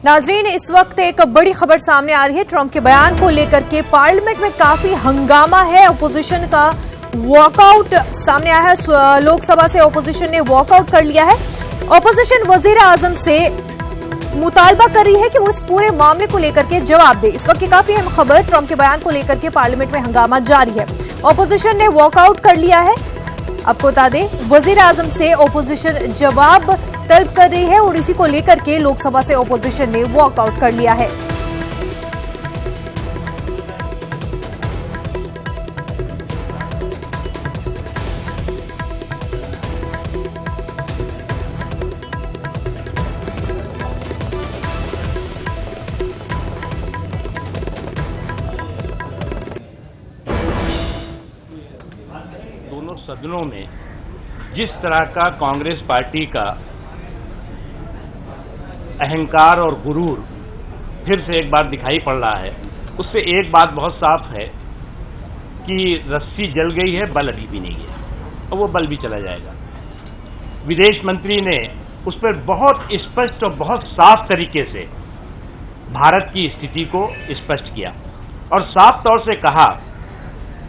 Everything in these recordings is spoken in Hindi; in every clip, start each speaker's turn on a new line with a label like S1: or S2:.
S1: नाजरीन, इस वक्त एक बड़ी खबर सामने आ रही है। ट्रंप के बयान को लेकर के पार्लियामेंट में काफी हंगामा है। अपोजिशन का वॉकआउट सामने आया है। लोकसभा से अपोजिशन ने वॉकआउट कर लिया है। अपोजिशन वजीर आजम से मुतालबा कर रही है कि वो इस पूरे मामले को लेकर के जवाब दे। इस वक्त की काफी अहम खबर, ट्रंप के बयान को लेकर के पार्लियामेंट में हंगामा जारी है। अपोजिशन ने वॉकआउट कर लिया है। आपको बता दें, वजीर आजम से ओपोजिशन जवाब तलब कर रही है और इसी को लेकर के लोकसभा से ओपोजिशन ने वॉकआउट कर लिया है।
S2: दोनों सदनों में जिस तरह का कांग्रेस पार्टी का अहंकार और गुरूर फिर से एक बार दिखाई पड़ रहा है, उससे एक बात बहुत साफ है कि रस्सी जल गई है, बल अभी भी नहीं है और वो बल भी चला जाएगा। विदेश मंत्री ने उस पर बहुत स्पष्ट और बहुत साफ तरीके से भारत की स्थिति को स्पष्ट किया और साफ तौर से कहा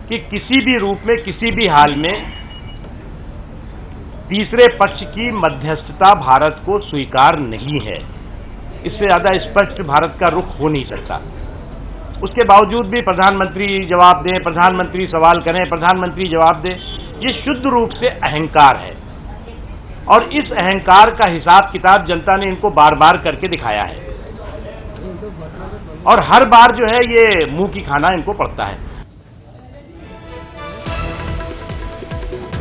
S2: कि किसी भी रूप में, किसी भी हाल में तीसरे पक्ष की मध्यस्थता भारत को स्वीकार नहीं है। इससे ज्यादा स्पष्ट भारत का रुख हो नहीं सकता। उसके बावजूद भी प्रधानमंत्री जवाब दें, प्रधानमंत्री सवाल करें, प्रधानमंत्री जवाब दें, ये शुद्ध रूप से अहंकार है और इस अहंकार का हिसाब किताब जनता ने इनको बार बार करके दिखाया है और हर बार जो है ये मुंह की खाना इनको पड़ता है।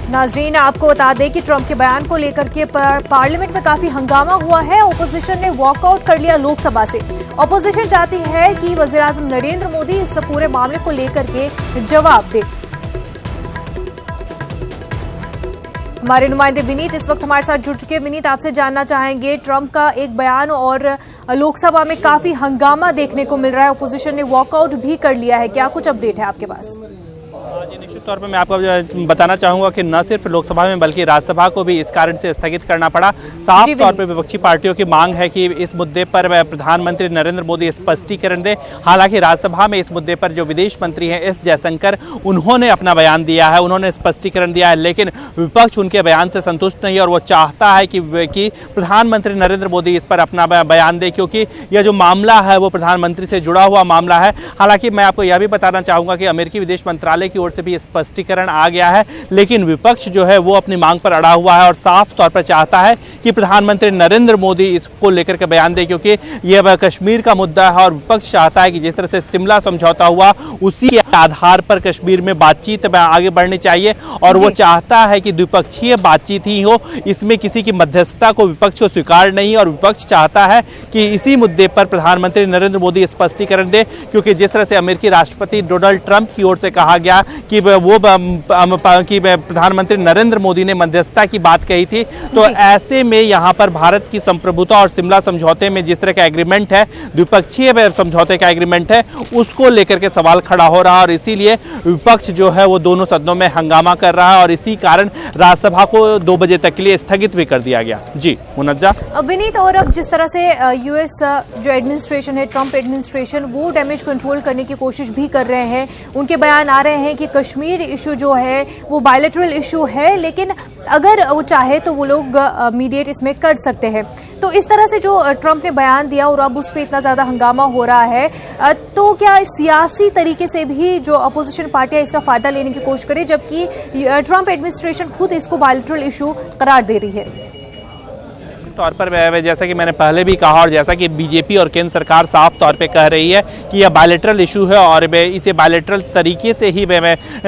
S1: नाजरीन, आपको बता दें कि ट्रंप के बयान को लेकर के पार्लियामेंट में काफी हंगामा हुआ है। ओपोजिशन ने वॉकआउट कर लिया लोकसभा से। ओपोजिशन चाहती है कि वजीर आजम नरेंद्र मोदी इस पूरे मामले को लेकर के जवाब दे। हमारे नुमाइंदे विनीत इस वक्त हमारे साथ जुड़ चुके हैं। विनीत, आपसे जानना चाहेंगे, ट्रंप का एक बयान और लोकसभा में काफी हंगामा देखने को मिल रहा है। ओपोजिशन ने वॉकआउट भी कर लिया है, क्या कुछ अपडेट है आपके पास?
S3: जी, निश्चित तौर पर मैं आपको बताना चाहूंगा कि न सिर्फ लोकसभा में बल्कि राज्यसभा को भी इस कारण से स्थगित करना पड़ा। साफ तौर पर विपक्षी पार्टियों की मांग है कि इस मुद्दे पर प्रधानमंत्री नरेंद्र मोदी स्पष्टीकरण दें। हालांकि राज्यसभा में इस मुद्दे पर जो विदेश मंत्री हैं एस जयशंकर, उन्होंने अपना बयान दिया है, उन्होंने स्पष्टीकरण दिया है, लेकिन विपक्ष उनके बयान से संतुष्ट नहीं और वो चाहता है कि प्रधानमंत्री नरेंद्र मोदी इस पर अपना बयान दे, क्योंकि यह जो मामला है वो प्रधानमंत्री से जुड़ा हुआ मामला है। हालांकि मैं आपको यह भी बताना चाहूंगा कि अमेरिकी विदेश मंत्रालय की ओर से भी स्पष्टीकरण आ गया है, लेकिन विपक्ष जो है वो अपनी मांग पर अड़ा हुआ है और साफ तौर पर चाहता है कि प्रधानमंत्री नरेंद्र मोदी इसको लेकर के बयान दे, क्योंकि यह कश्मीर का मुद्दा है और विपक्ष चाहता है कि जिस तरह से शिमला समझौता हुआ उसी के आधार पर कश्मीर में बातचीत आगे बढ़नी चाहिए और वो चाहता है कि द्विपक्षीय बातचीत ही हो, इसमें किसी की मध्यस्थता को विपक्ष को स्वीकार नहीं। और विपक्ष चाहता है कि इसी मुद्दे पर प्रधानमंत्री नरेंद्र मोदी स्पष्टीकरण दे, क्योंकि जिस तरह से अमेरिकी राष्ट्रपति डोनाल्ड ट्रंप की ओर से कहा गया कि वो कि प्रधानमंत्री नरेंद्र मोदी ने मध्यस्थता की बात कही थी, तो ऐसे में यहां पर भारत की संप्रभुता और शिमला समझौते में जिस तरह का एग्रीमेंट है, द्विपक्षीय समझौते का एग्रीमेंट है, उसको लेकर के सवाल खड़ा हो रहा है और इसीलिए विपक्ष जो है वो दोनों सदनों में हंगामा कर रहा है और इसी कारण राज्यसभा को 2 बजे तक के लिए स्थगित भी कर दिया गया। जी मुनज्जा।
S1: विनीत, और अब जिस तरह से यूएस जो एडमिनिस्ट्रेशन है, ट्रंप एडमिनिस्ट्रेशन, वो डैमेज कंट्रोल करने की कोशिश भी कर रहे हैं। उनके बयान आ रहे हैं कि कश्मीर इशू जो है वो बायलैटरल इशू है, लेकिन अगर वो चाहे तो वो लोग मीडिएट इसमें कर सकते हैं। तो इस तरह से जो ट्रंप ने बयान दिया और अब उस पर इतना ज्यादा हंगामा हो रहा है, तो क्या सियासी तरीके से भी जो अपोजिशन पार्टियां इसका फायदा लेने की कोशिश करें, जबकि ट्रंप एडमिनिस्ट्रेशन खुद इसको बायलैटरल इशू करार दे रही है?
S3: तौर पर जैसा कि मैंने पहले भी कहा और जैसा कि बीजेपी और केंद्र सरकार साफ तौर पे कह रही है कि यह बायलैटरल इशू है और इसे बायलैटरल तरीके से ही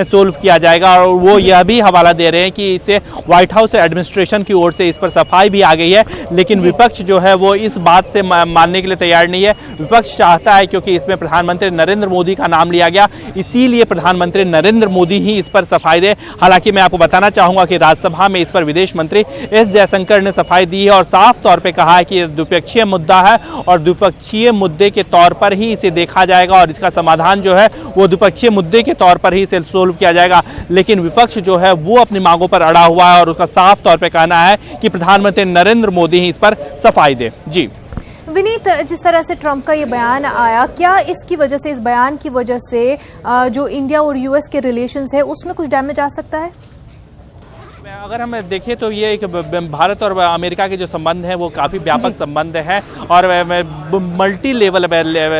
S3: सोल्व किया जाएगा और वो यह भी हवाला दे रहे हैं कि इसे व्हाइट हाउस एडमिनिस्ट्रेशन की ओर से इस पर सफाई भी आ गई है, लेकिन विपक्ष जो है वो इस बात से मानने के लिए तैयार नहीं है। विपक्ष चाहता है, क्योंकि इसमें प्रधानमंत्री नरेंद्र मोदी का नाम लिया गया, इसीलिए प्रधानमंत्री नरेंद्र मोदी ही इस पर सफाई दे। हालांकि मैं आपको बताना चाहूंगा कि राज्यसभा में इस पर विदेश मंत्री एस जयशंकर ने सफाई दी है और साफ तौर पे कहा है कि द्विपक्षीय मुद्दा है और द्विपक्षीय मुद्दे के तौर पर ही इसे देखा जाएगा और इसका समाधान जो है वो द्विपक्षीय मुद्दे के तौर पर ही इसे सोल्व किया जाएगा। लेकिन विपक्ष जो है वो अपनी मांगों पर अड़ा हुआ है और उसका साफ तौर पे कहना है कि प्रधानमंत्री नरेंद्र मोदी ही इस पर सफाई दे। जी
S1: विनीत, जिस तरह से ट्रंप का ये बयान आया, क्या इसकी वजह से, इस बयान की वजह से जो इंडिया और यूएस के रिलेशंस है उसमें कुछ डैमेज आ सकता है?
S3: अगर हम देखें तो ये एक भारत और अमेरिका के जो संबंध है वो काफ़ी व्यापक संबंध है और मल्टी लेवल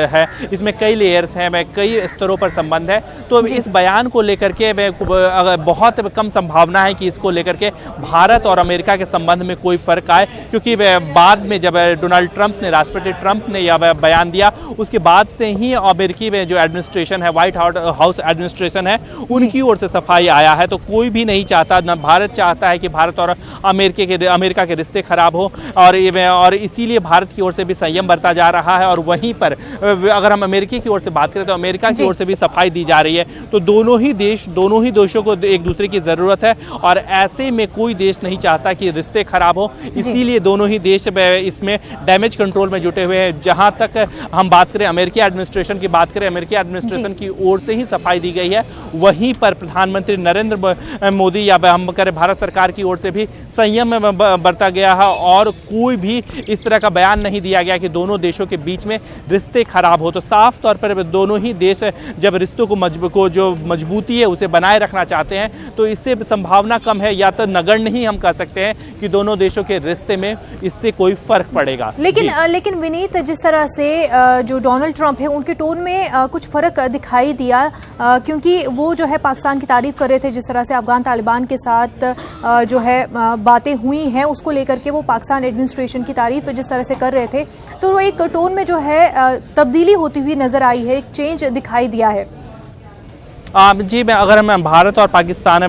S3: है, इसमें कई लेयर्स हैं, कई स्तरों पर संबंध है। तो इस बयान को लेकर के बहुत कम संभावना है कि इसको लेकर के भारत और अमेरिका के संबंध में कोई फर्क आए, क्योंकि बाद में जब डोनाल्ड ट्रंप ने, राष्ट्रपति ट्रंप ने यह बयान दिया, उसके बाद से ही अमेरिकी में जो एडमिनिस्ट्रेशन है, व्हाइट हाउस एडमिनिस्ट्रेशन है, उनकी ओर से सफाई आया है। तो कोई भी नहीं चाहता, न भारत चाहता है कि भारत और अमेरिका के रिश्ते खराब हो, और इसीलिए भारत की ओर से भी संयम बरता जा रहा है। और वहीं पर अगर हम अमेरिका की ओर से बात करें तो अमेरिका की ओर से भी सफाई दी जा रही है। तो दोनों ही देशों को एक दूसरे की जरूरत है और ऐसे में कोई देश नहीं चाहता कि रिश्ते खराब हो, इसीलिए दोनों ही देश इसमें डैमेज कंट्रोल में जुटे हुए हैं। जहां तक हम बात करें अमेरिकी एडमिनिस्ट्रेशन की बात करें, अमेरिकी एडमिनिस्ट्रेशन की ओर से ही सफाई दी गई है। वहीं पर प्रधानमंत्री नरेंद्र मोदी या हम करें भारत सरकार की ओर से भी संयम बरता गया है और कोई भी इस तरह का बयान नहीं दिया गया कि दोनों देशों के बीच में रिश्ते खराब हो। तो साफ तौर पर दोनों ही देश जब रिश्तों को जो मजबूती है उसे बनाए रखना चाहते हैं, तो इससे संभावना कम है, या तो नगण्य ही हम कह सकते हैं कि दोनों देशों के रिश्ते में इससे कोई फर्क पड़ेगा।
S1: लेकिन विनीत, जिस तरह से जो डोनाल्ड ट्रंप है उनके टोन में कुछ फर्क दिखाई दिया, क्योंकि वो जो है पाकिस्तान की तारीफ कर रहे थे, जिस तरह से अफगान तालिबान के साथ जो है बातें हुई हैं उसको लेकर के वो पाकिस्तान एडमिनिस्ट्रेशन की तारीफ जिस तरह से कर रहे थे, तो वो एक टोन में जो है तब्दीली होती हुई नजर आई है, एक चेंज दिखाई दिया है।
S3: जी, अगर हम भारत और पाकिस्तान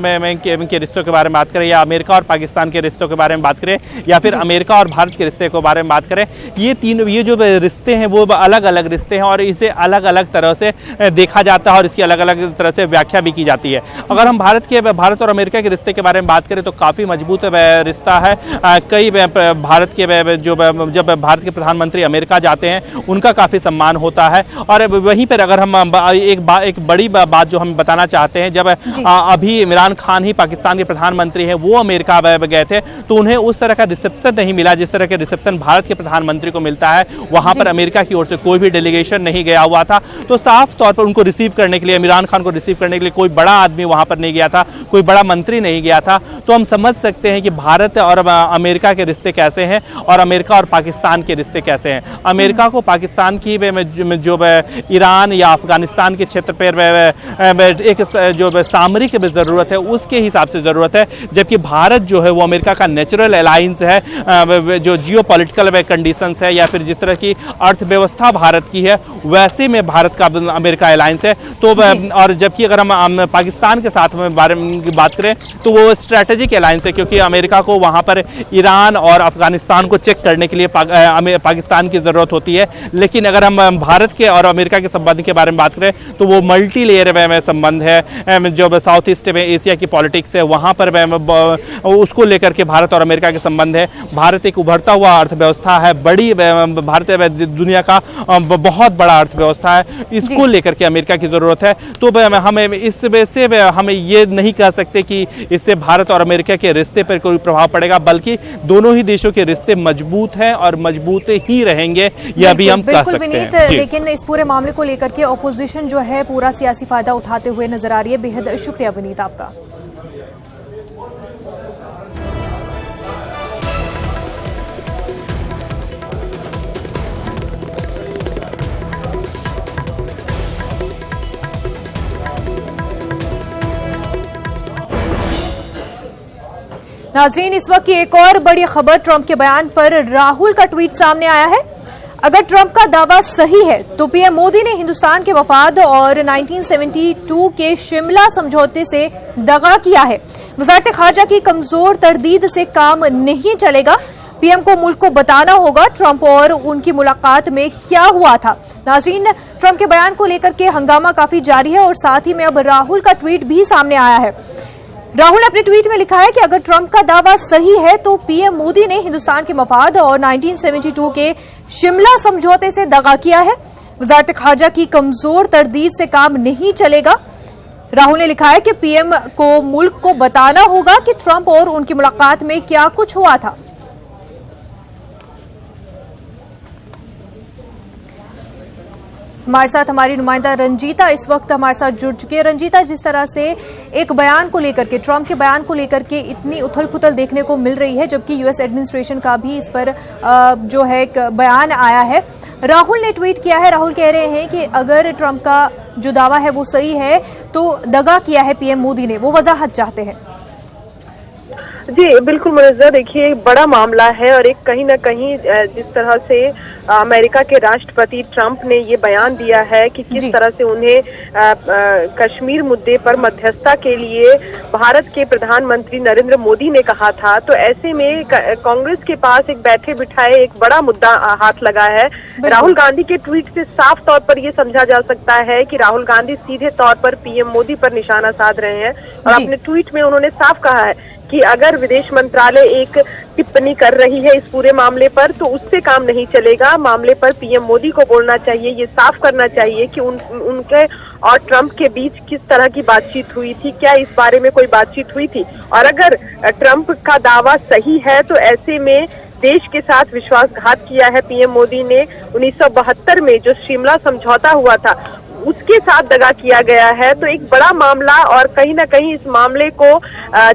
S3: के रिश्तों के बारे में बात करें, या अमेरिका और पाकिस्तान के रिश्तों के बारे में बात करें, या फिर अमेरिका और भारत के रिश्ते के बारे में बात करें, ये जो रिश्ते हैं वो अलग अलग रिश्ते हैं और इसे अलग अलग तरह से देखा जाता है और इसकी अलग अलग तरह से व्याख्या भी की जाती है। अगर हम भारत और अमेरिका के रिश्ते के बारे में बात करें तो काफ़ी मजबूत रिश्ता है। कई भारत के जब भारत के प्रधानमंत्री अमेरिका जाते हैं उनका काफ़ी सम्मान होता है। और वहीं पर अगर हम एक बड़ी बात जो हम बताना चाहते हैं, जब अभी इमरान खान ही पाकिस्तान के प्रधानमंत्री हैं, वो अमेरिका गए थे तो उन्हें उस तरह का रिसेप्शन नहीं मिला जिस तरह के रिसेप्शन भारत के प्रधानमंत्री को मिलता है। वहां पर अमेरिका की ओर से कोई भी डेलीगेशन नहीं गया हुआ था। तो साफ तौर पर उनको रिसीव करने के लिए, इमरान खान को रिसीव करने के लिए कोई बड़ा आदमी वहां पर नहीं गया था, कोई बड़ा मंत्री नहीं गया था। तो हम समझ सकते हैं कि भारत और अमेरिका के रिश्ते कैसे हैं और अमेरिका और पाकिस्तान के रिश्ते कैसे हैं। अमेरिका को पाकिस्तान की जो ईरान या अफगानिस्तान के क्षेत्र पर एक जो सामरिक ज़रूरत है उसके हिसाब से ज़रूरत है, जबकि भारत जो है वो अमेरिका का नेचुरल अलायंस है। जो जियो पॉलिटिकल कंडीशंस है या फिर जिस तरह की अर्थव्यवस्था भारत की है वैसे में भारत का अमेरिका अलायंस है। तो और जबकि अगर हम पाकिस्तान के साथ में बारे में बात करें तो वो स्ट्रैटेजिक अलायंस है, क्योंकि अमेरिका को वहाँ पर ईरान और अफगानिस्तान को चेक करने के लिए पाकिस्तान की ज़रूरत होती है। लेकिन अगर हम भारत के और अमेरिका के संबंध के बारे में बात करें तो वो मल्टी लेयर में संबंध है। जो साउथ ईस्ट में एशिया की पॉलिटिक्स है वहाँ पर उसको लेकर के भारत और अमेरिका के संबंध है। भारत एक उभरता हुआ अर्थव्यवस्था है, बड़ी भारत दुनिया का बहुत बड़ा अर्थव्यवस्था है, इसको लेकर के अमेरिका की ज़रूरत है। तो हमें इस वजह से हमें ये नहीं कह सकते कि इससे भारत और अमेरिका के रिश्ते पर कोई प्रभाव पड़ेगा, बल्कि दोनों ही देशों के रिश्ते मजबूत हैं और मजबूत ही रहेंगे, यह भी हम कह सकते हैं।
S1: लेकिन इस पूरे मामले को लेकर के ऑपोजिशन जो है पूरा सियासी फायदा उठाते हुए नजर आ रही है। बेहद शुक्रिया विनीत आपका। नाजरीन, इस वक्त की एक और बड़ी खबर, ट्रंप के बयान पर राहुल का ट्वीट सामने आया है। अगर ट्रंप का दावा सही है तो पीएम मोदी ने हिंदुस्तान के वफाद और 1972 के शिमला समझौते से दगा किया है। वजारत खारजा की कमजोर तरदीद से काम नहीं चलेगा। पीएम को मुल्क को बताना होगा ट्रंप और उनकी मुलाकात में क्या हुआ था। नाज़रीन, ट्रंप के बयान को लेकर के हंगामा काफी जारी है और साथ ही में अब राहुल का ट्वीट भी सामने आया है। राहुल ने अपने ट्वीट में लिखा है कि अगर ट्रंप का दावा सही है तो पीएम मोदी ने हिंदुस्तान के मफाद और 1972 के शिमला समझौते से दगा किया है। वजारत खारजा की कमजोर तरदीद से काम नहीं चलेगा। राहुल ने लिखा है कि पीएम को मुल्क को बताना होगा कि ट्रंप और उनकी मुलाकात में क्या कुछ हुआ था। हमारे साथ हमारी नुमाइंदा रंजीता इस वक्त हमारे साथ जुड़ चुकी है। रंजीता, जिस तरह से एक बयान को लेकर के, ट्रंप के बयान को लेकर के इतनी उथल पुथल देखने को मिल रही है, जबकि यूएस एडमिनिस्ट्रेशन का भी इस पर जो है एक बयान आया है। राहुल ने ट्वीट किया है। राहुल कह रहे हैं कि अगर ट्रंप का जो दावा है वो सही है तो दगा किया है पीएम मोदी ने, वो वजाहत चाहते हैं।
S4: जी बिल्कुल मुनज़्ज़र, देखिए बड़ा मामला है और एक कहीं ना कहीं जिस तरह से अमेरिका के राष्ट्रपति ट्रंप ने ये बयान दिया है कि किस तरह से उन्हें कश्मीर मुद्दे पर मध्यस्थता के लिए भारत के प्रधानमंत्री नरेंद्र मोदी ने कहा था, तो ऐसे में कांग्रेस के पास एक बैठे बिठाए एक बड़ा मुद्दा हाथ लगा है। राहुल गांधी के ट्वीट से साफ तौर पर यह समझा जा सकता है कि राहुल गांधी सीधे तौर पर पीएम मोदी पर निशाना साध रहे हैं और अपने ट्वीट में उन्होंने साफ कहा है कि अगर विदेश मंत्रालय एक टिप्पणी कर रही है इस पूरे मामले पर तो उससे काम नहीं चलेगा। मामले पर पीएम मोदी को बोलना चाहिए, ये साफ करना चाहिए कि उनके और ट्रंप के बीच किस तरह की बातचीत हुई थी, क्या इस बारे में कोई बातचीत हुई थी। और अगर ट्रंप का दावा सही है तो ऐसे में देश के साथ विश्वासघात किया है पीएम मोदी ने। 1972 में जो शिमला समझौता हुआ था उसके साथ दगा किया गया है, तो एक बड़ा मामला और कहीं ना कहीं इस मामले को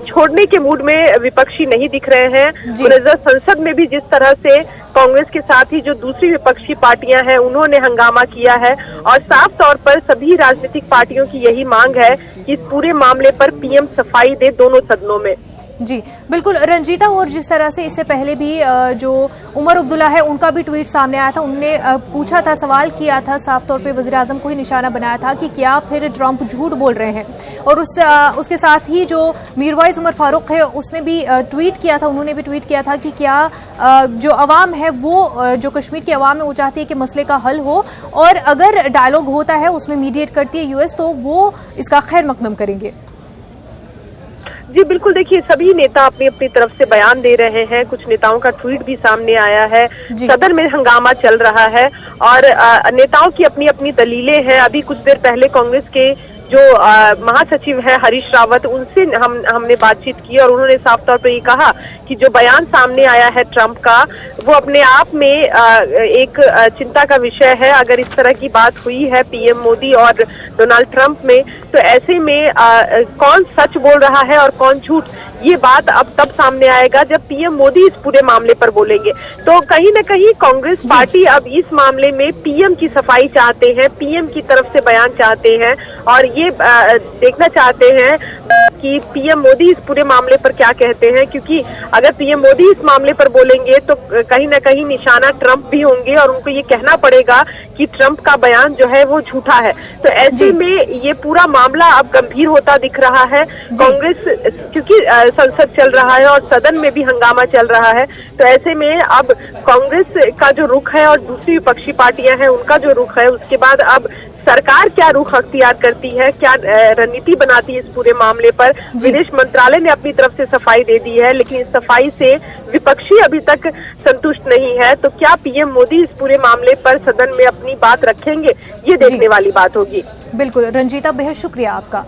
S4: छोड़ने के मूड में विपक्षी नहीं दिख रहे हैं। संसद में भी जिस तरह से कांग्रेस के साथ ही जो दूसरी विपक्षी पार्टियां हैं उन्होंने हंगामा किया है और साफ तौर पर सभी राजनीतिक पार्टियों की यही मांग है कि इस पूरे मामले पर पीएम सफाई दे दोनों सदनों में।
S1: जी बिल्कुल रंजीता, और जिस तरह से इससे पहले भी जो उमर अब्दुल्ला है उनका भी ट्वीट सामने आया था, उनने पूछा था, सवाल किया था, साफ तौर पे वज़ीर आज़म को ही निशाना बनाया था कि क्या फिर ट्रंप झूठ बोल रहे हैं। और उसके साथ ही जो मीरवाइज उमर फारूक है उसने भी ट्वीट किया था, उन्होंने भी ट्वीट किया था कि क्या जो अवाम है वो जो कश्मीर की अवाम है वो चाहती है कि मसले का हल हो और अगर डायलॉग होता है उसमें मीडिएट करती है यूएस तो वो इसका खैर मकदम करेंगे।
S4: जी बिल्कुल, देखिए सभी नेता अपनी अपनी तरफ से बयान दे रहे हैं, कुछ नेताओं का ट्वीट भी सामने आया है, सदन में हंगामा चल रहा है और नेताओं की अपनी अपनी दलीलें हैं। अभी कुछ देर पहले कांग्रेस के जो महासचिव है हरीश रावत, उनसे हमने बातचीत की और उन्होंने साफ तौर पर ये कहा कि जो बयान सामने आया है ट्रंप का वो अपने आप में एक चिंता का विषय है। अगर इस तरह की बात हुई है पीएम मोदी और डोनाल्ड ट्रंप में तो ऐसे में कौन सच बोल रहा है और कौन झूठ, ये बात अब तब सामने आएगा जब पीएम मोदी इस पूरे मामले पर बोलेंगे। तो कहीं न कहीं कांग्रेस पार्टी अब इस मामले में पीएम की सफाई चाहते हैं, पीएम की तरफ से बयान चाहते हैं और ये देखना चाहते हैं कि पीएम मोदी इस पूरे मामले पर क्या कहते हैं, क्योंकि अगर पीएम मोदी इस मामले पर बोलेंगे तो कहीं न कहीं निशाना ट्रंप भी होंगे और उनको ये कहना पड़ेगा कि ट्रंप का बयान जो है वो झूठा है। तो ऐसे में ये पूरा मामला अब गंभीर होता दिख रहा है। कांग्रेस, क्योंकि संसद चल रहा है और सदन में भी हंगामा चल रहा है, तो ऐसे में अब कांग्रेस का जो रुख है और दूसरी विपक्षी पार्टियां हैं उनका जो रुख है, उसके बाद अब सरकार क्या रुख अख्तियार करती है, क्या रणनीति बनाती है इस पूरे मामले पर। विदेश मंत्रालय ने अपनी तरफ से सफाई दे दी है लेकिन इस सफाई से विपक्षी अभी तक संतुष्ट नहीं है, तो क्या पीएम मोदी इस पूरे मामले पर सदन में अपनी बात रखेंगे, ये देखने वाली बात होगी।
S1: बिल्कुल रंजीता, बेहद शुक्रिया आपका।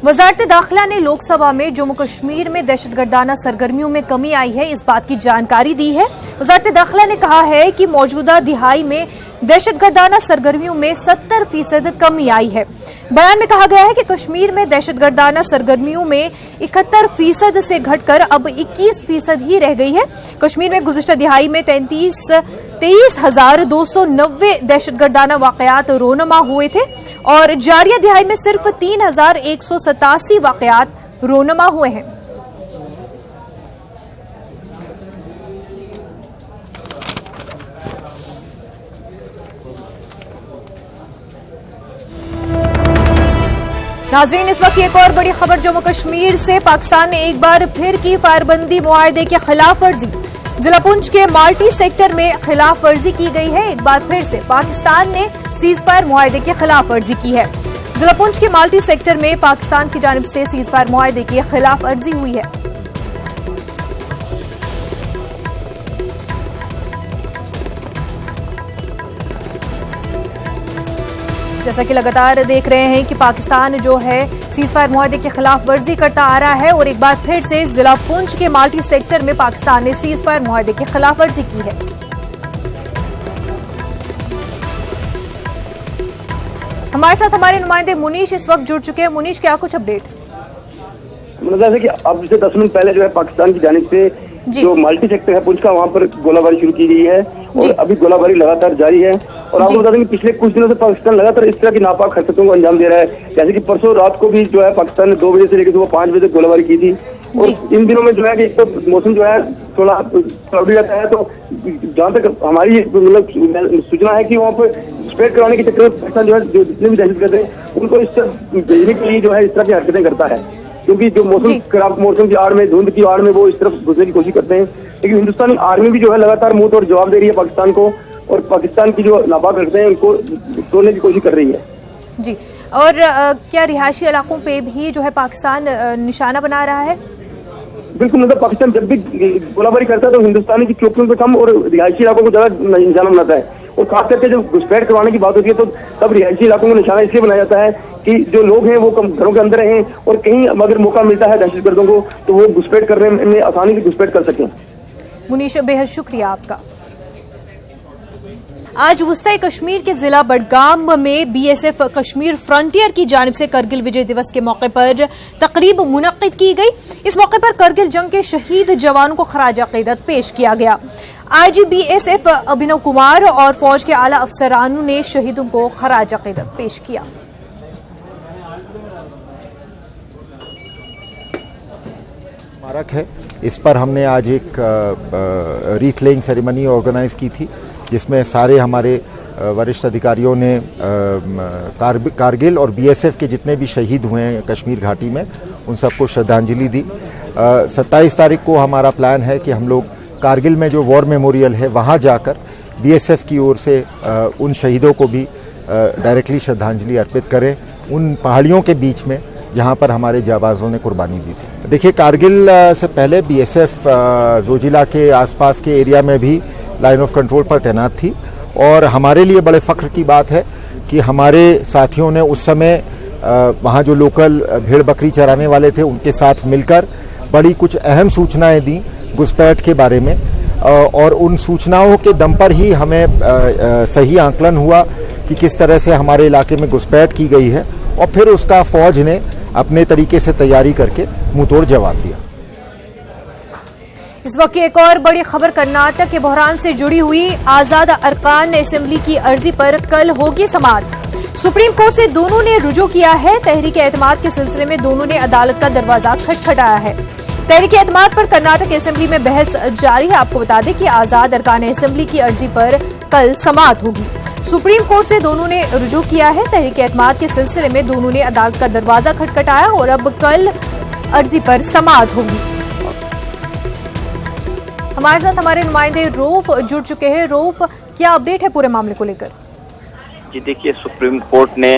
S1: वजारत दाखिला ने लोकसभा में जम्मू कश्मीर में दहशतगर्दाना सरगर्मियों में कमी आई है, इस बात की जानकारी दी है। वजारत दाखिला ने कहा है कि मौजूदा दिहाई में दहशतगर्दाना सरगर्मियों में 70% कमी आई है। बयान में कहा गया है कि कश्मीर में दहशतगर्दाना सरगर्मियों में 71% से घटकर अब 21% ही रह गई है। कश्मीर में गुज़िश्ता दिहाई में 23,290 दहशतगर्दाना वाक़यात रोनमा हुए थे और जारिया दिहाई में सिर्फ 3,187 वाक़यात रोनमा हुए हैं। नाज़रीन, इस वक्त एक और बड़ी खबर जम्मू कश्मीर से। पाकिस्तान ने एक बार फिर की फायरबंदी मुआहदे की खिलाफ वर्जी। जिला पुंछ के माल्टी सेक्टर में खिलाफ वर्जी की गई है। एक बार फिर से पाकिस्तान ने सीज फायर मुआहदे की खिलाफ वर्जी की है। जिला पुंछ के माल्टी सेक्टर में पाकिस्तान की जानिब से सीज फायर मुआहदे की खिलाफ वर्जी हुई है। जैसा कि लगातार देख रहे हैं कि पाकिस्तान जो है सीज फायर मुआहदे की खिलाफ वर्जी करता आ रहा है और एक बार फिर से जिला पुंछ के माल्टी सेक्टर में पाकिस्तान ने सीज फायर मुआहदे की खिलाफ वर्जी की है। हमारे साथ हमारे नुमाइंदे मुनीश इस वक्त जुड़ चुके हैं। मुनीश, क्या कुछ अपडेट?
S5: मतलब है कि अब से 10 मिनट पहले जो है पाकिस्तान की जानिब से जो मल्टी सेक्टर है पुंछ का, वहाँ पर गोलाबारी शुरू की गई है और अभी गोलाबारी लगातार जारी है। और आपको बता दें कि पिछले कुछ दिनों से पाकिस्तान लगातार इस तरह की नापाक हरकतों को अंजाम दे रहा है। जैसे कि परसों रात को भी जो है पाकिस्तान ने 2 बजे से लेकर सुबह 5 बजे तक गोलाबारी की थी। और इन दिनों में जो है कि तो मौसम जो है थोड़ा क्लाउडी रहता है, तो जहाँ तक हमारी मतलब सूचना है कि वहाँ पर स्प्रेड कराने के चक्कर में पाकिस्तान जो है जो जितने भी दहशतगर्द हैं उनको इस तरह भेजने के लिए जो है इस तरह की हरकतें करता है, क्योंकि जो मौसम खराब मौसम की आड़ में, धुंध की आड़ में वो इस तरफ घुसने की कोशिश करते हैं। लेकिन हिंदुस्तानी आर्मी भी जो है लगातार मुंह तोड़ जवाब दे रही है पाकिस्तान को, और पाकिस्तान की जो नापाक हरकतें हैं उनको तोड़ने की कोशिश कर रही है।
S1: जी, और क्या रिहायशी इलाकों पे भी जो है पाकिस्तान निशाना बना रहा है?
S5: बिल्कुल, मतलब पाकिस्तान जब भी गोलाबारी करता है तो हिंदुस्तानी की चौकियों पे कम और रिहायशी इलाकों को ज्यादा निशाना बनाता है। और खास करके जब घुसपैठ करवाने की बात होती है तो तब रिहायशी इलाकों को निशाना इसलिए बनाया जाता है कि जो लोग हैं वो घरों के अंदर रहें, और कहीं अगर मौका मिलता है दहशतगर्दों को तो वो घुसपैठ करने में आसानी से घुसपैठ कर सकें।
S1: मुनीश, बेहद शुक्रिया आपका। आज वुस्ता कश्मीर के जिला बडगाम में बीएसएफ कश्मीर फ्रंटियर की जानिब से करगिल विजय दिवस के मौके पर तकरीब मुनक्किद की गई। इस मौके पर करगिल जंग के शहीद जवानों को खराज अकीदत पेश किया गया। आईजी बीएसएफ अभिनव कुमार और फौज के आला अफसरानों ने शहीदों को खराज अकीदत पेश किया।
S6: स्मारक है, इस पर हमने आज एक रीथ लेइंग सेरेमनी ऑर्गेनाइज की थी, जिसमें सारे हमारे वरिष्ठ अधिकारियों ने कारगिल और बीएसएफ के जितने भी शहीद हुए हैं कश्मीर घाटी में उन सबको श्रद्धांजलि दी। 27 तारीख को हमारा प्लान है कि हम लोग कारगिल में जो वॉर मेमोरियल है वहाँ जाकर बीएसएफ की ओर से उन शहीदों को भी डायरेक्टली श्रद्धांजलि अर्पित करें, उन पहाड़ियों के बीच में जहाँ पर हमारे जाबाजों ने कुर्बानी दी थी। देखिए, कारगिल से पहले बीएसएफ जोजिला के आसपास के एरिया में भी लाइन ऑफ कंट्रोल पर तैनात थी, और हमारे लिए बड़े फख्र की बात है कि हमारे साथियों ने उस समय वहाँ जो लोकल भेड़ बकरी चराने वाले थे उनके साथ मिलकर बड़ी कुछ अहम सूचनाएं दी घुसपैठ के बारे में, और उन सूचनाओं के दम पर ही हमें सही आंकलन हुआ कि किस तरह से हमारे इलाके में घुसपैठ की गई है, और फिर उसका फौज ने अपने तरीके से तैयारी करके मुंहतोड़ जवाब दिया।
S1: इस वक्त की एक और बड़ी खबर कर्नाटक के बहरान से जुड़ी हुई। आजाद अरकान असेंबली की अर्जी पर कल होगी समाअत। सुप्रीम कोर्ट से दोनों ने रुजू किया है। तहरीक एतमाद के सिलसिले में दोनों ने अदालत का दरवाजा खटखटाया है। तहरीक एतमाद पर कर्नाटक असेंबली में बहस जारी है। आपको बता दें कि आजाद अरकान असेंबली की अर्जी पर कल समाअत होगी। सुप्रीम कोर्ट से दोनों ने रुजू किया है। तहरीक एतमाद के सिलसिले में दोनों ने अदालत का दरवाजा खटखटाया और अब कल अर्जी पर समाअत होगी। हमारे साथ हमारे नुमाइंदे रऊफ जुड़ चुके हैं। रऊफ, क्या अपडेट है पूरे मामले को लेकर?
S7: जी देखिए, सुप्रीम कोर्ट ने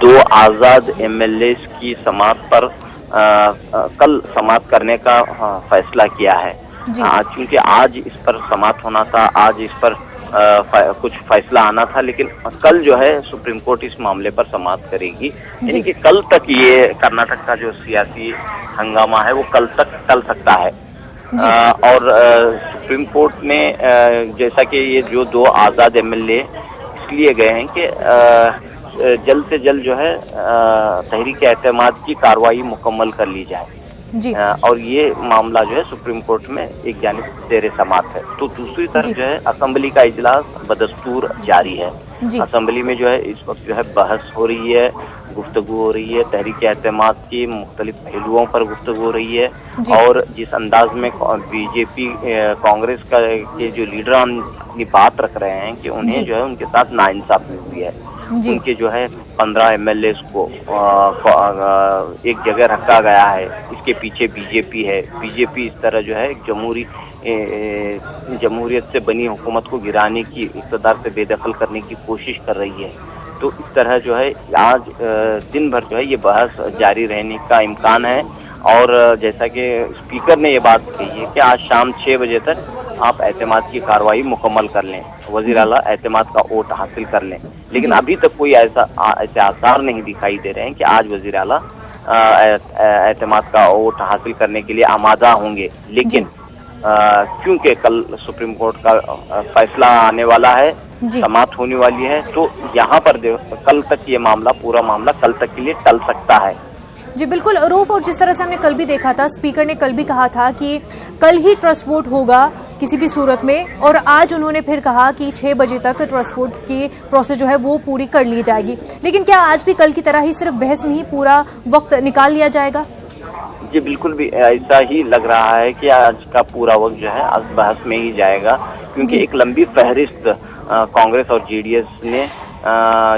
S7: 2 आजाद एमएलए की समाअत पर कल समाअत करने का फैसला किया है। क्योंकि आज इस पर समाअत होना था, आज इस पर कुछ फैसला आना था, लेकिन कल जो है सुप्रीम कोर्ट इस मामले पर समाअत करेगी। यानी कि कल तक ये कर्नाटक का जो सियासी हंगामा है वो कल तक चल सकता है। और सुप्रीम कोर्ट ने जैसा कि ये जो 2 आजाद एमएलए इसलिए गए हैं कि जल्द से जल्द जो है तहरीक एतमाद की कार्रवाई मुकम्मल कर ली जाए जी। और ये मामला जो है सुप्रीम कोर्ट में एक जानिब जेर समाअत है। तो दूसरी तरफ जो है असेंबली का इजलास बदस्तूर जारी है। असेंबली में जो है इस वक्त जो है बहस हो रही है, गुफ्तगू हो रही है, तहरीक एतमाद के मुख्तलिफ पहलुओं पर गुफ्तगू हो रही है। और जिस अंदाज में बीजेपी कांग्रेस के जो लीडरान अपनी बात रख रहे हैं कि उन्हें जो है उनके साथ नाइंसाफी हुई है, उनके जो है 15 एमएलए को एक जगह रखा गया है, इसके पीछे बीजेपी है। बीजेपी इस तरह जो है जमहूरियत से बनी हुकूमत को गिराने की, इक़्तिदार से बेदखल करने की कोशिश कर रही है। तो इस तरह जो है आज दिन भर जो है ये बहस जारी रहने का इम्कान है। और जैसा कि स्पीकर ने ये बात कही है कि आज शाम 6 बजे तक आप एतमाद की कार्रवाई मुकम्मल कर लें, वज़ीर आला एतमाद का वोट हासिल कर लें। लेकिन अभी तक कोई ऐसे आसार नहीं दिखाई दे रहे हैं कि आज वज़ीर आला एतमाद का वोट हासिल करने के लिए आमादा होंगे। लेकिन क्योंकि कल सुप्रीम कोर्ट का फैसला आने वाला है समाप्त होने वाली है। तो यहाँ पर कल तक ये मामला, पूरा मामला कल तक के लिए टल सकता है।
S1: जी बिल्कुल रूफ, और जिस तरह से हमने कल भी देखा था, स्पीकर ने कल भी कहा था कि कल ही ट्रस्ट वोट होगा किसी भी सूरत में, और आज उन्होंने फिर कहा कि 6 बजे तक ट्रस्ट वोट की प्रोसेस जो है वो पूरी कर ली जाएगी। लेकिन क्या आज भी कल की तरह ही सिर्फ बहस में ही पूरा वक्त निकाल लिया जाएगा?
S7: जी बिल्कुल भी ऐसा ही लग रहा है कि आज का पूरा वक्त जो है आज बहस में ही जाएगा, क्योंकि एक लंबी फहरिस्त कांग्रेस और जेडीएस ने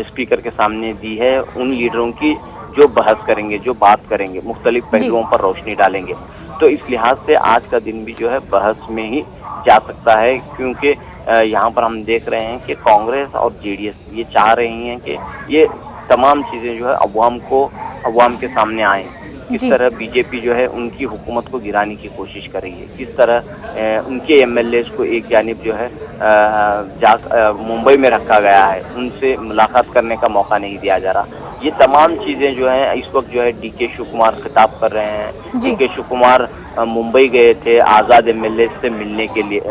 S7: स्पीकर के सामने दी है उन लीडरों की जो बहस करेंगे, जो बात करेंगे, मुख्तलिफ पहलुओं पर रोशनी डालेंगे। तो इस लिहाज से आज का दिन भी जो है बहस में ही जा सकता है, क्योंकि यहाँ पर हम देख रहे हैं कि कांग्रेस और जेडीएस ये चाह रही हैं कि ये तमाम चीजें जो है अवाम के सामने आए। किस तरह बीजेपी जो है उनकी हुकूमत को गिराने की कोशिश कर रही है, किस तरह उनके एमएलए को एक जानिब जो है मुंबई में रखा गया है, उनसे मुलाकात करने का मौका नहीं दिया जा रहा। ये तमाम चीजें जो हैं इस वक्त जो है डीके शिव कुमार खिताब कर रहे हैं। डीके शिव कुमार मुंबई गए थे आजाद एमएलए से मिलने के लिए,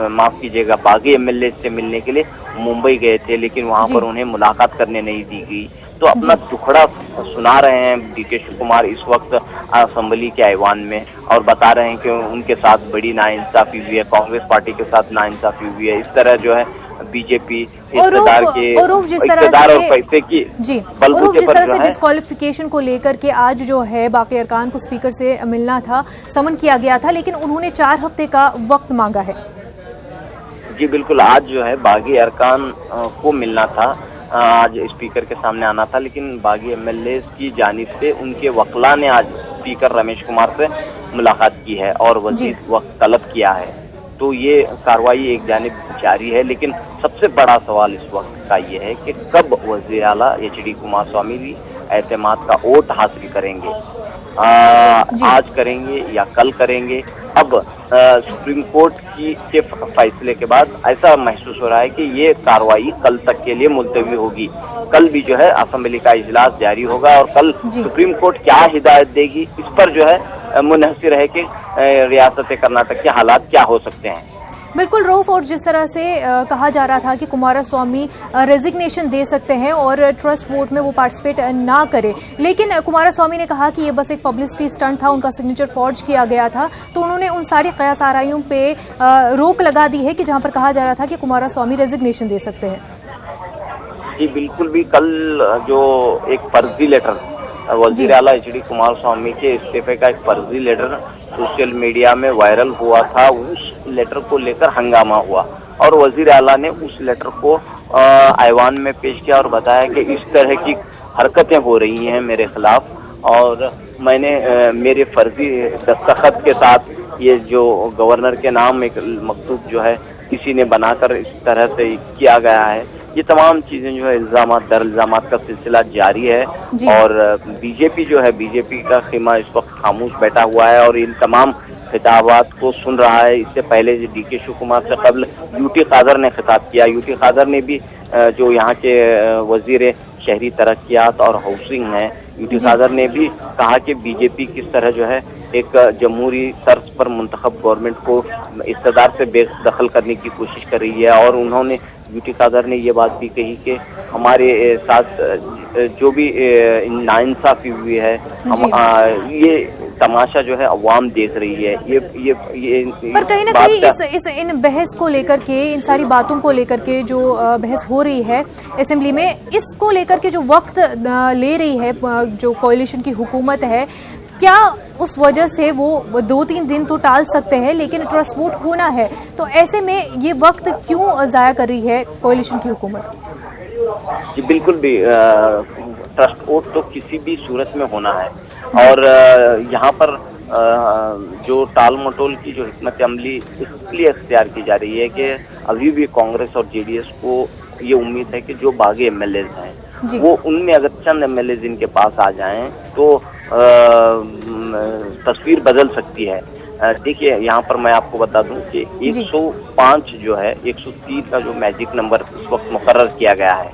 S7: माफ कीजिएगा बागी एमएलए से मिलने के लिए मुंबई गए थे, लेकिन वहां पर उन्हें मुलाकात करने नहीं दी गई। तो अपना दुखड़ा सुना रहे हैं डीके शिव कुमार इस वक्त असेंबली के ऐवान में, और बता रहे हैं कि उनके साथ बड़ी नाइंसाफी हुई है, कांग्रेस पार्टी के साथ नाइंसाफी हुई है। इस तरह जो है बीजेपी इक़्तिदार और पैसे की बलबूते पर जो है
S1: डिस्क्वालिफिकेशन को लेकर के आज जो है बाकी अरकान को स्पीकर से मिलना था, समन किया गया था, लेकिन उन्होंने 4 हफ्ते का वक्त मांगा है।
S7: जी बिल्कुल, आज जो है बागी अरकान को मिलना था, आज स्पीकर के सामने आना था, लेकिन बागी एमएलए की जानिब से उनके वकला ने आज स्पीकर रमेश कुमार से मुलाकात की है और वजीद वक्त तलब किया है। तो ये कार्रवाई एक जानिब जारी है, लेकिन सबसे बड़ा सवाल इस वक्त का ये है कि कब वज़ीर आला एचडी कुमारस्वामी भी एतमाद का वोट हासिल करेंगे, आज करेंगे या कल करेंगे। अब सुप्रीम कोर्ट के फैसले के बाद ऐसा महसूस हो रहा है कि ये कार्रवाई कल तक के लिए मुलतवी होगी। कल भी जो है असेंबली का इजलास जारी होगा और कल सुप्रीम कोर्ट क्या हिदायत देगी इस पर जो है मुनहसिर है कि रियासत कर्नाटक के हालात क्या हो सकते हैं।
S1: बिल्कुल रऊफ, और जिस तरह से कहा जा रहा था कि कुमारस्वामी रेजिग्नेशन दे सकते हैं और ट्रस्ट वोट में वो पार्टिसिपेट ना करे, लेकिन कुमारस्वामी ने कहा कि ये बस एक पब्लिसिटी स्टंट था, उनका सिग्नेचर फॉर्ज किया गया था। तो उन्होंने उन सारी कयास आराइयों पे रोक लगा दी है कि जहां पर कहा जा रहा था कि कुमारस्वामी रेजिग्नेशन दे सकते हैं।
S7: जी बिल्कुल भी, कल जो एक फर्जी लेटर वज़ीर आला एचडी कुमारस्वामी के इस्तीफे का एक फर्जी लेटर सोशल मीडिया में वायरल हुआ था, उस लेटर को लेकर हंगामा हुआ और वज़ीर आला ने उस लेटर को ऐवान में पेश किया और बताया कि इस तरह की हरकतें हो रही हैं मेरे खिलाफ और मैंने मेरे फर्जी दस्तखत के साथ ये जो गवर्नर के नाम एक मकतूब जो है किसी ने बनाकर इस तरह से किया गया है। ये तमाम चीजें जो है इल्जामात दर इल्जामात का सिलसिला जारी है और बीजेपी जो है, बीजेपी का खीमा इस वक्त खामोश बैठा हुआ है और इन तमाम खिताबात को सुन रहा है। इससे पहले डीके शिव कुमार से कबल यूटी कादर ने खिताब किया। यूटी कादर ने भी जो यहाँ के वजीर शहरी तरक्यात और हाउसिंग हैं, यूटी कादर ने भी कहा कि बीजेपी किस तरह जो है एक जमहूरी तर्ज पर मुंतखब गवर्नमेंट को इक़्तिदार से बेदखल करने की कोशिश कर रही है और उन्होंने यूटी कादर ने ये बात भी कही कि हमारे साथ जो भी नाइंसाफी हुई है ये तमाशा जो है अवाम देख रही है। ये
S1: पर कहीं ना कहीं इन बहस को लेकर के, इन सारी बातों को लेकर के जो बहस हो रही है असेंबली में, इसको लेकर के जो वक्त ले रही है जो कोalition की हुकूमत है, क्या उस वजह से वो 2-3 दिन तो टाल सकते हैं, लेकिन ट्रस्ट वोट होना है, तो ऐसे में ये वक्त क्यों ज़ाया कर रही है कोalition की हुकूमत?
S7: जी बिल्कुल भी, ट्रस्ट वोट तो किसी भी सूरत में होना है और यहाँ पर जो टाल मटोल की जो हिकमत अमली इसलिए इख्तियार की जा रही है कि अभी भी कांग्रेस और जेडीएस को ये उम्मीद है कि जो बागी एमएलए हैं वो उनमें अगर चंद एमएलए इनके पास आ जाएं तो तस्वीर बदल सकती है। देखिए यहाँ पर मैं आपको बता दूं कि 105 जो है 103 का जो मैजिक नंबर इस वक्त मुकर्रर किया गया है,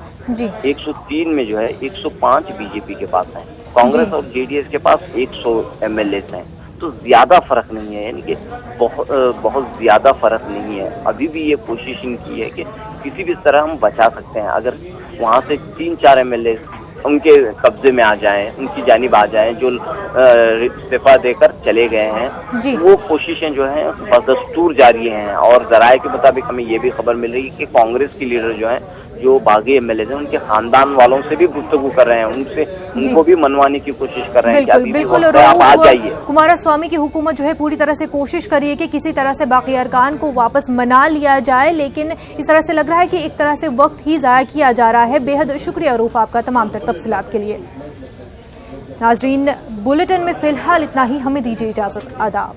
S7: 103 में जो है 105 बीजेपी के पास है, कांग्रेस और जेडीएस के पास 100 एमएलए हैं। तो ज्यादा फर्क नहीं है, यानी कि बहुत ज्यादा फर्क नहीं है। अभी भी ये कोशिश इनकी है कि किसी भी तरह हम बचा सकते हैं। अगर वहाँ से 3-4 एमएलए उनके कब्जे में आ जाएं, उनकी जानिब आ जाएं, जो इस्तीफा देकर चले गए हैं, वो कोशिशें जो हैं बदस्तूर जारी हैं। और जराये के मुताबिक हमें ये भी खबर मिल रही है कि कांग्रेस की लीडर जो हैं, जो बागी एमएलए हैं, उनके खानदान वालों से भी गुफ्तगू कर रहे हैं, उनको भी मनवाने की कोशिश कर रहे हैं कि अभी भी वक्त है, आप आ जाइए।
S1: कुमारस्वामी की हुकूमत जो है पूरी तरह से कोशिश कर रही है कि किसी तरह से बाकी अरकान को वापस मना लिया जाए, लेकिन इस तरह से लग रहा है कि एक तरह से वक्त ही जाया किया जा रहा है। बेहद शुक्रिया रूफ आपका तमाम तर तफसीलात के लिए। नाजरीन, बुलेटिन में फिलहाल इतना ही, हमें दीजिए इजाजत। आदाब।